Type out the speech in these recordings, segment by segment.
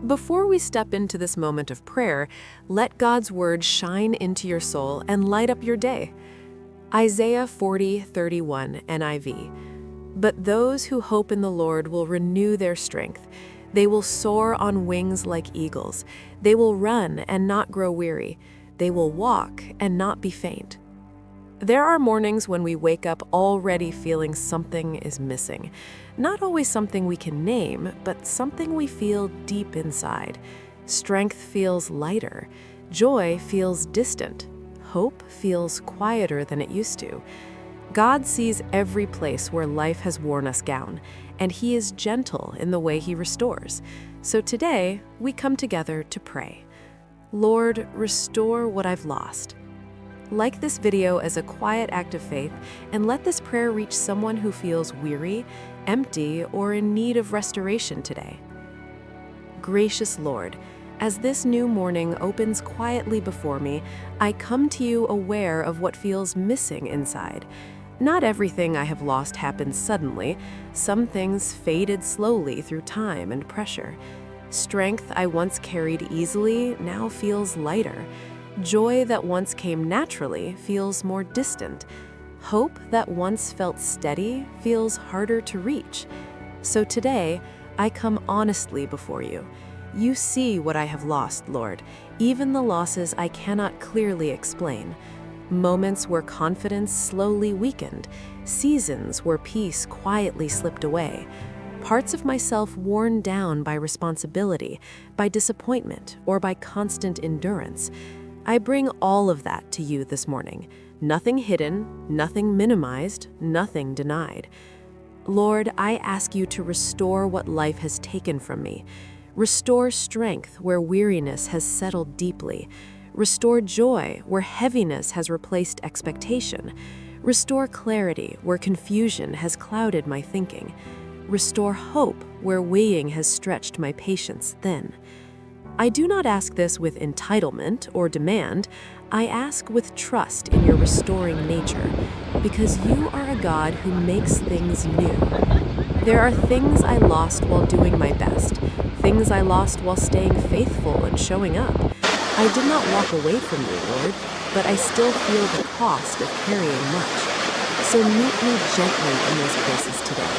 Before we step into this moment of prayer, let God's word shine into your soul and light up your day. Isaiah 40:31 NIV. But those who hope in the Lord will renew their strength. They will soar on wings like eagles. They will run and not grow weary. They will walk and not be faint. There are mornings when we wake up already feeling something is missing. Not always something we can name, but something we feel deep inside. Strength feels lighter. Joy feels distant. Hope feels quieter than it used to. God sees every place where life has worn us down, and He is gentle in the way He restores. So today, we come together to pray. Lord, restore what I've lost. Like this video as a quiet act of faith, and let this prayer reach someone who feels weary, empty, or in need of restoration today. Gracious Lord, as this new morning opens quietly before me, I come to you aware of what feels missing inside. Not everything I have lost happened suddenly. Some things faded slowly through time and pressure. Strength I once carried easily now feels lighter. Joy that once came naturally feels more distant. Hope that once felt steady feels harder to reach. So today, I come honestly before you. You see what I have lost, Lord, even the losses I cannot clearly explain. Moments where confidence slowly weakened, seasons where peace quietly slipped away, parts of myself worn down by responsibility, by disappointment, or by constant endurance. I bring all of that to you this morning. Nothing hidden, nothing minimized, nothing denied. Lord, I ask you to restore what life has taken from me. Restore strength where weariness has settled deeply. Restore joy where heaviness has replaced expectation. Restore clarity where confusion has clouded my thinking. Restore hope where weighing has stretched my patience thin. I do not ask this with entitlement or demand. I ask with trust in your restoring nature, because you are a God who makes things new. There are things I lost while doing my best, things I lost while staying faithful and showing up. I did not walk away from you, Lord, but I still feel the cost of carrying much. So meet me gently in those places today,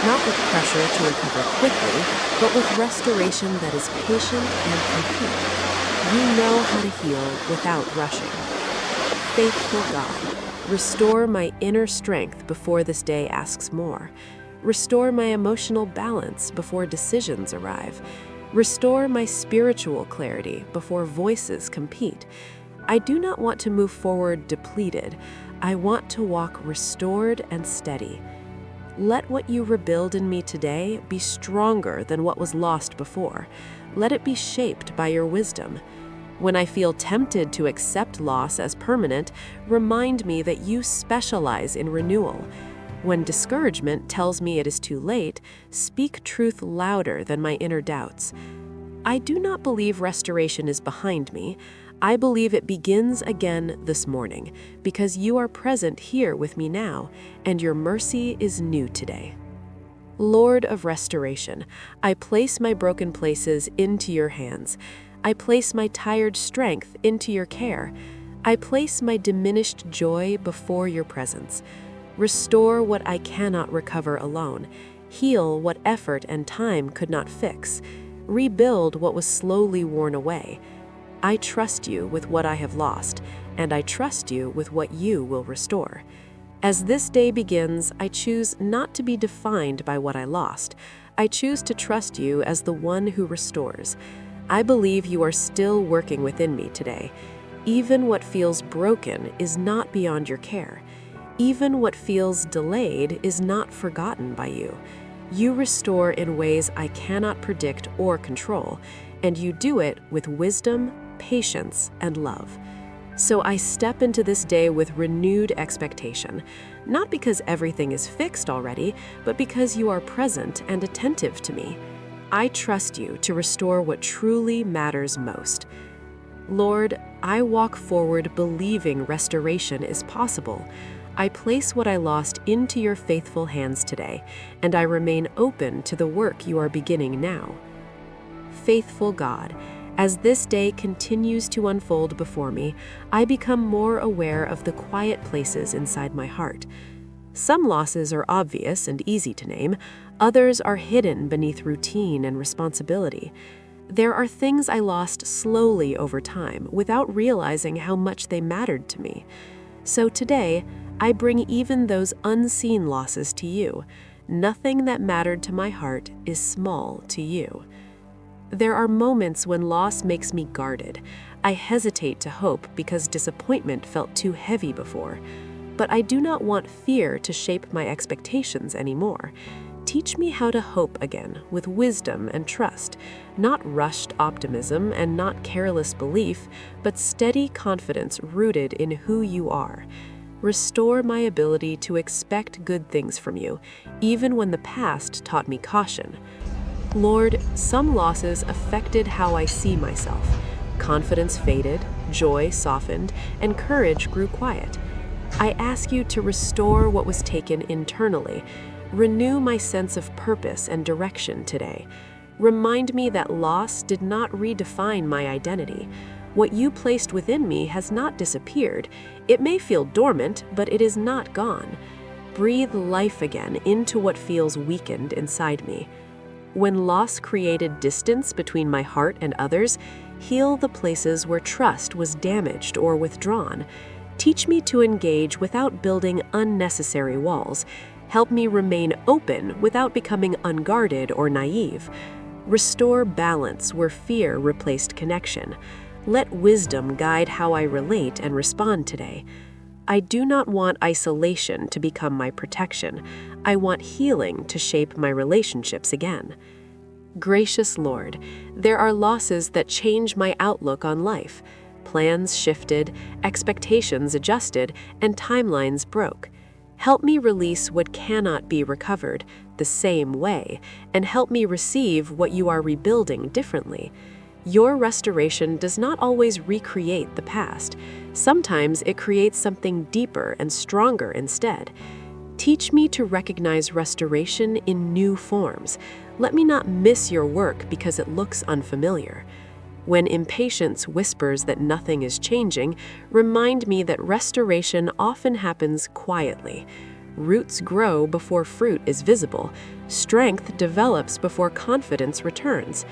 not with pressure to recover quickly, but with restoration that is patient and complete. You know how to heal without rushing. Faithful God, restore my inner strength before this day asks more. Restore my emotional balance before decisions arrive. Restore my spiritual clarity before voices compete. I do not want to move forward depleted. I want to walk restored and steady. Let what you rebuild in me today be stronger than what was lost before. Let it be shaped by your wisdom. When I feel tempted to accept loss as permanent, remind me that you specialize in renewal. When discouragement tells me it is too late, speak truth louder than my inner doubts. I do not believe restoration is behind me. I believe it begins again this morning, because you are present here with me now, and your mercy is new today. Lord of restoration, I place my broken places into your hands. I place my tired strength into your care. I place my diminished joy before your presence. Restore what I cannot recover alone. Heal what effort and time could not fix. Rebuild what was slowly worn away. I trust you with what I have lost, and I trust you with what you will restore. As this day begins, I choose not to be defined by what I lost. I choose to trust you as the one who restores. I believe you are still working within me today. Even what feels broken is not beyond your care. Even what feels delayed is not forgotten by you. You restore in ways I cannot predict or control, and you do it with wisdom, patience, and love. So I step into this day with renewed expectation, not because everything is fixed already, but because you are present and attentive to me. I trust you to restore what truly matters most. Lord, I walk forward believing restoration is possible. I place what I lost into your faithful hands today, and I remain open to the work you are beginning now. faithful God, as this day continues to unfold before me, I become more aware of the quiet places inside my heart. Some losses are obvious and easy to name, others are hidden beneath routine and responsibility. There are things I lost slowly over time without realizing how much they mattered to me. So today, I bring even those unseen losses to you. Nothing that mattered to my heart is small to you. There are moments when loss makes me guarded. I hesitate to hope because disappointment felt too heavy before. But I do not want fear to shape my expectations anymore. Teach me how to hope again with wisdom and trust, not rushed optimism and not careless belief, but steady confidence rooted in who you are. Restore my ability to expect good things from you, even when the past taught me caution. Lord, some losses affected how I see myself. Confidence faded, joy softened, and courage grew quiet. I ask you to restore what was taken internally. Renew my sense of purpose and direction today. Remind me that loss did not redefine my identity. What you placed within me has not disappeared. It may feel dormant, but it is not gone. Breathe life again into what feels weakened inside me. When loss created distance between my heart and others, heal the places where trust was damaged or withdrawn. Teach me to engage without building unnecessary walls. Help me remain open without becoming unguarded or naive. Restore balance where fear replaced connection. Let wisdom guide how I relate and respond today. I do not want isolation to become my protection. I want healing to shape my relationships again. Gracious Lord, there are losses that change my outlook on life. Plans shifted, expectations adjusted, and timelines broke. Help me release what cannot be recovered the same way, and help me receive what you are rebuilding differently. Your restoration does not always recreate the past. Sometimes it creates something deeper and stronger instead. Teach me to recognize restoration in new forms. Let me not miss your work because it looks unfamiliar. When impatience whispers that nothing is changing, remind me that restoration often happens quietly. Roots grow before fruit is visible. Strength develops before confidence returns.